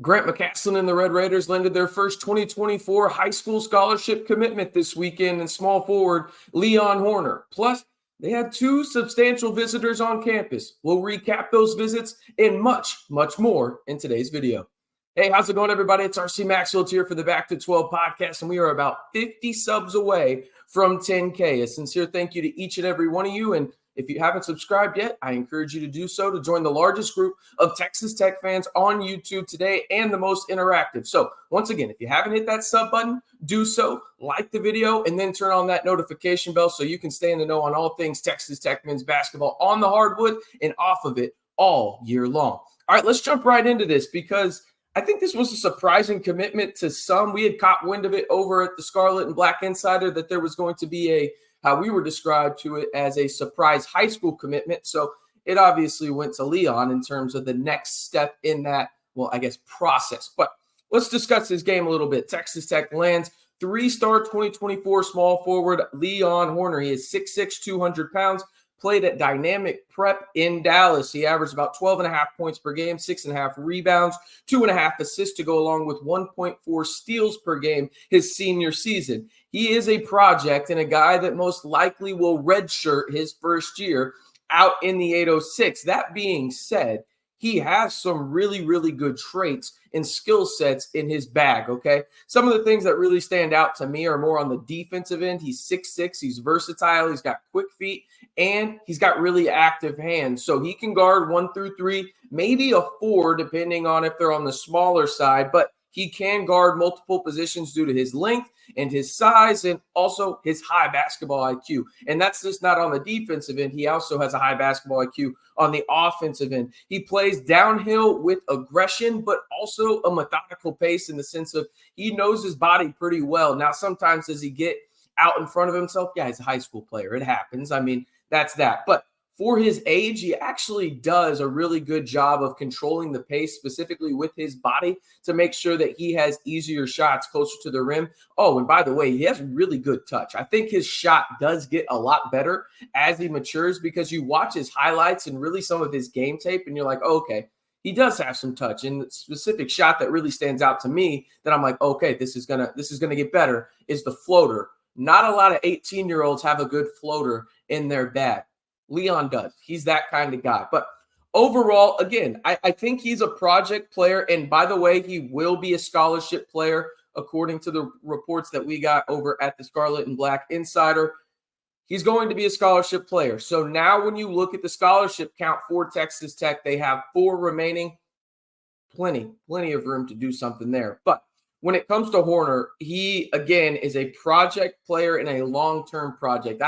Grant McCaslin and the Red Raiders landed their first 2024 high school scholarship commitment this weekend in small forward Leon Horner. Plus, they had two substantial visitors on campus. We'll recap those visits and much, much more in today's video. Hey, how's it going, everybody? It's RC Maxfield here for the Back to 12 podcast, and we are about 50 subs away from 10K. A sincere thank you to each and every one of you. And if you haven't subscribed yet, I encourage you to do so to join the largest group of Texas Tech fans on YouTube today and the most interactive. So once again, if you haven't hit that sub button, do so, like the video, and then turn on that notification bell so you can stay in the know on all things Texas Tech men's basketball on the hardwood and off of it all year long. All right, let's jump right into this because I think this was a surprising commitment to some. We had caught wind of it over at the Scarlet and Black Insider that there was going to be how we were described to it as a surprise high school commitment. So it obviously went to Leon in terms of the next step in that, well, I guess, process. But let's discuss this game a little bit. Texas Tech lands three-star 2024 small forward Leon Horner. He is 6'6", 200 pounds, played at Dynamic Prep in Dallas. He averaged about 12.5 points per game, 6.5 rebounds, 2.5 assists to go along with 1.4 steals per game his senior season. He is a project and a guy that most likely will redshirt his first year out in the 806. That being said, he has some really, really good traits and skill sets in his bag, okay? Some of the things that really stand out to me are more on the defensive end. He's 6'6", he's versatile, he's got quick feet, and he's got really active hands. So he can guard 1 through 3, maybe a 4, depending on if they're on the smaller side, but he can guard multiple positions due to his length and his size and also his high basketball IQ. And that's just not on the defensive end. He also has a high basketball IQ on the offensive end. He plays downhill with aggression, but also a methodical pace in the sense of he knows his body pretty well. Now, sometimes does he get out in front of himself? Yeah, he's a high school player. It happens. I mean, that's that. But for his age, he actually does a really good job of controlling the pace, specifically with his body, to make sure that he has easier shots closer to the rim. Oh, and by the way, he has really good touch. I think his shot does get a lot better as he matures because you watch his highlights and really some of his game tape, and you're like, oh, okay, he does have some touch. And the specific shot that really stands out to me that I'm like, okay, this is gonna get better is the floater. Not a lot of 18-year-olds have a good floater in their bag. Leon does. He's that kind of guy. But overall, again, I think he's a project player. And by the way, he will be a scholarship player, according to the reports that we got over at the Scarlet and Black Insider. He's going to be a scholarship player. So now when you look at the scholarship count for Texas Tech, they have 4 remaining. Plenty of room to do something there. But when it comes to Horner, he, again, is a project player and a long-term project.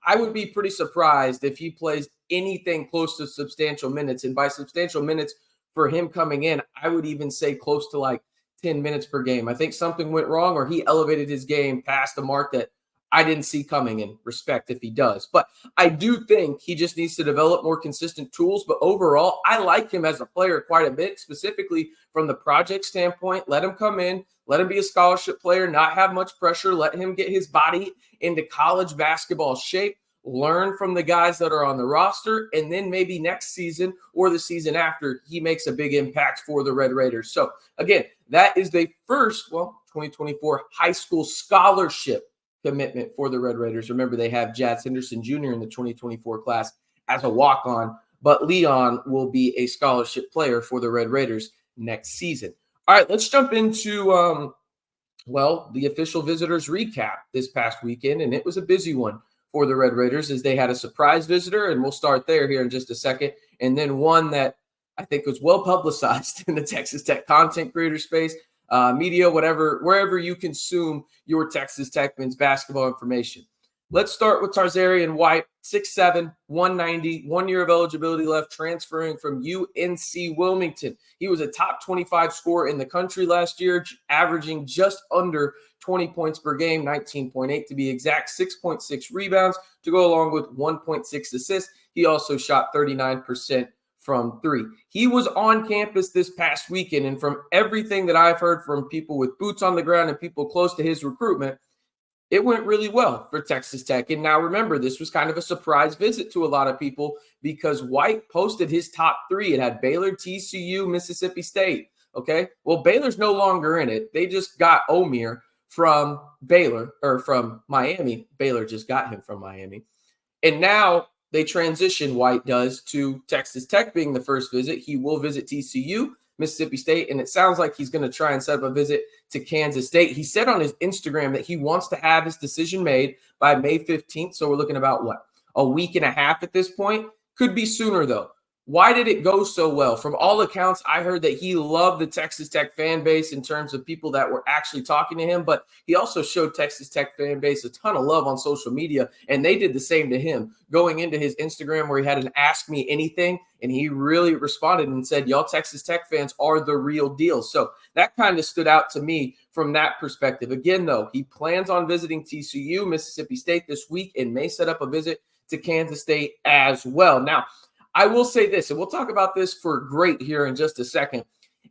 I would be pretty surprised if he plays anything close to substantial minutes. And by substantial minutes for him coming in, I would even say close to like 10 minutes per game. I think something went wrong or he elevated his game past the mark that I didn't see coming in respect if he does. But I do think he just needs to develop more consistent tools. But overall, I like him as a player quite a bit, specifically from the project standpoint. Let him come in. Let him be a scholarship player, not have much pressure. Let him get his body into college basketball shape, learn from the guys that are on the roster, and then maybe next season or the season after, he makes a big impact for the Red Raiders. So, again, that is the first, 2024 high school scholarship commitment for the Red Raiders. Remember, they have Jazz Henderson Jr. in the 2024 class as a walk-on, but Leon will be a scholarship player for the Red Raiders next season. All right, let's jump into, the official visitors recap this past weekend, and it was a busy one for the Red Raiders as they had a surprise visitor, and we'll start there here in just a second, and then one that I think was well publicized in the Texas Tech content creator space, media, wherever you consume your Texas Tech men's basketball information. Let's start with Trazarien White, 6'7", 190, 1 year of eligibility left, transferring from UNC Wilmington. He was a top 25 scorer in the country last year, averaging just under 20 points per game, 19.8 to be exact, 6.6 rebounds to go along with 1.6 assists. He also shot 39% from 3. He was on campus this past weekend, and from everything that I've heard from people with boots on the ground and people close to his recruitment, it went really well for Texas Tech. And now remember, this was kind of a surprise visit to a lot of people because White posted his top 3. It had Baylor, TCU, Mississippi State. Okay. Well, Baylor's no longer in it. They just got Omier from Baylor or from Miami. Baylor just got him from Miami. And now they transition, White does, to Texas Tech being the first visit. He will visit TCU, Mississippi State, and it sounds like he's going to try and set up a visit to Kansas State. He said on his Instagram that he wants to have his decision made by May 15th. So we're looking about what? A week and a half at this point. Could be sooner, though. Why did it go so well? From all accounts, I heard that he loved the Texas Tech fan base in terms of people that were actually talking to him, but he also showed Texas Tech fan base a ton of love on social media, and they did the same to him. Going into his Instagram where he had an Ask Me Anything, and he really responded and said, y'all Texas Tech fans are the real deal. So that kind of stood out to me from that perspective. Again, though, he plans on visiting TCU, Mississippi State this week, and may set up a visit to Kansas State as well. Now, I will say this, and we'll talk about this for great here in just a second.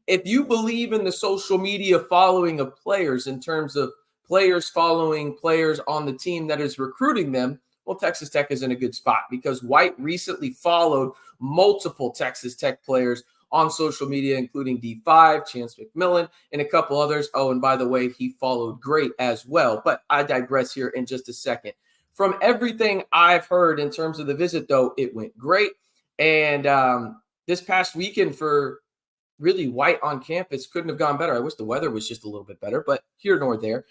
If you believe in the social media following of players in terms of players following players on the team that is recruiting them, well, Texas Tech is in a good spot because White recently followed multiple Texas Tech players on social media, including D5, Chance McMillan, and a couple others. Oh, and by the way, he followed Great as well. But I digress here in just a second. From everything I've heard in terms of the visit, though, it went great. And this past weekend for really White on campus couldn't have gone better. I wish the weather was just a little bit better, but here nor there.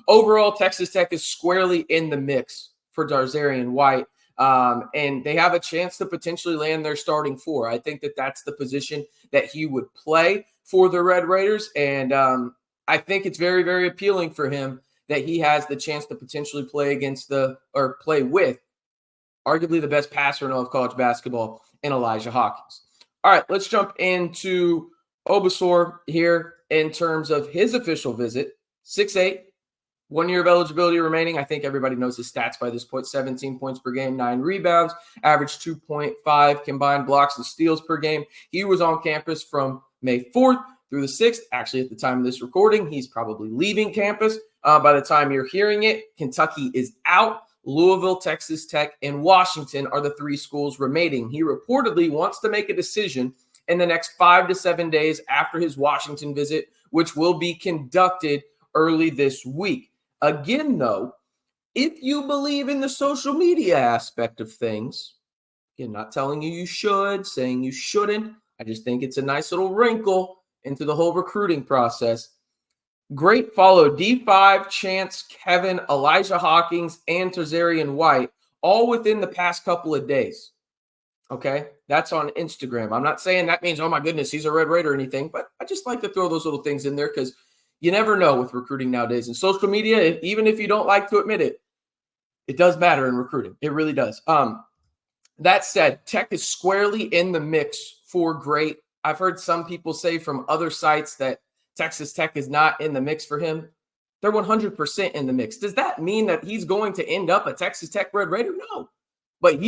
Overall, Texas Tech is squarely in the mix for Trazarien White, and they have a chance to potentially land their starting four. I think that that's the position that he would play for the Red Raiders, and I think it's very, very appealing for him that he has the chance to potentially play play with arguably the best passer in all of college basketball in Elijah Hawkins. All right, let's jump into Osobor here in terms of his official visit. 6'8", 1 year of eligibility remaining. I think everybody knows his stats by this point. 17 points per game, 9 rebounds, average 2.5 combined blocks and steals per game. He was on campus from May 4th through the 6th. Actually, at the time of this recording, he's probably leaving campus. By the time you're hearing it, Kentucky is out. Louisville, Texas Tech, and Washington are the 3 schools remaining. He reportedly wants to make a decision in the next 5 to 7 days after his Washington visit, which will be conducted early this week. Again, though, if you believe in the social media aspect of things, again, not telling you should, saying you shouldn't, I just think it's a nice little wrinkle into the whole recruiting process. Great follow D5, Chance, Kevin, Elijah Hawkins, and Trazarien White, all within the past couple of days. Okay, that's on Instagram. I'm not saying that means, oh my goodness, he's a Red Raider or anything, but I just like to throw those little things in there because you never know with recruiting nowadays. And social media, even if you don't like to admit it, it does matter in recruiting. It really does. That said, Tech is squarely in the mix for Great. I've heard some people say from other sites that Texas Tech is not in the mix for him. They're 100% in the mix. Does that mean that he's going to end up a Texas Tech Red Raider? No. But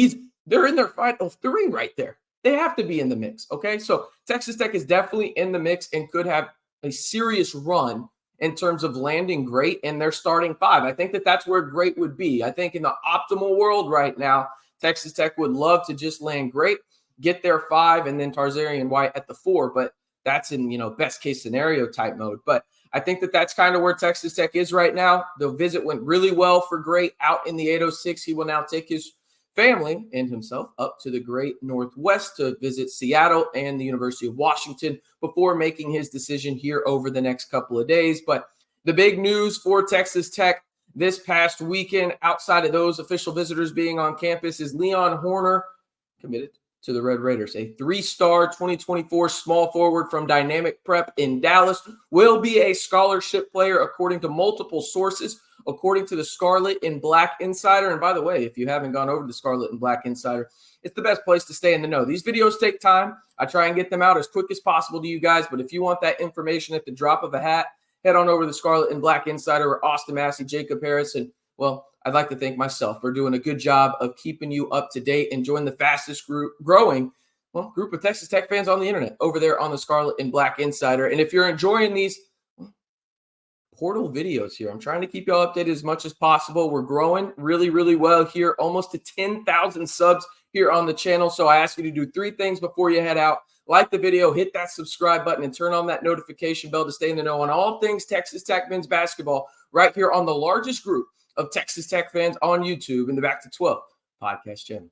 they're in their final 3 right there. They have to be in the mix, okay? So Texas Tech is definitely in the mix and could have a serious run in terms of landing Great in their starting 5. I think that that's where Great would be. I think in the optimal world right now, Texas Tech would love to just land Great, get their 5, and then Trazarien White at the 4. But that's in, best case scenario type mode. But I think that that's kind of where Texas Tech is right now. The visit went really well for Great out in the 806. He will now take his family and himself up to the Great Northwest to visit Seattle and the University of Washington before making his decision here over the next couple of days. But the big news for Texas Tech this past weekend, outside of those official visitors being on campus, is Leon Horner committed to the Red Raiders. A 3-star 2024 small forward from Dynamic Prep in Dallas will be a scholarship player according to multiple sources, according to the Scarlet and Black Insider. And by the way, if you haven't gone over to the Scarlet and Black Insider, it's the best place to stay in the know. These videos take time. I try and get them out as quick as possible to you guys, but if you want that information at the drop of a hat, head on over to the Scarlet and Black Insider where Austin Massey, Jacob Harris, and, well, I'd like to thank myself for doing a good job of keeping you up to date and join the fastest growing group of Texas Tech fans on the internet over there on the Scarlet and Black Insider. And if you're enjoying these portal videos here, I'm trying to keep y'all updated as much as possible. We're growing really, really well here, almost to 10,000 subs here on the channel. So I ask you to do 3 things before you head out. Like the video, hit that subscribe button, and turn on that notification bell to stay in the know on all things Texas Tech men's basketball right here on the largest group of Texas Tech fans on YouTube in the Back to 12 podcast channel.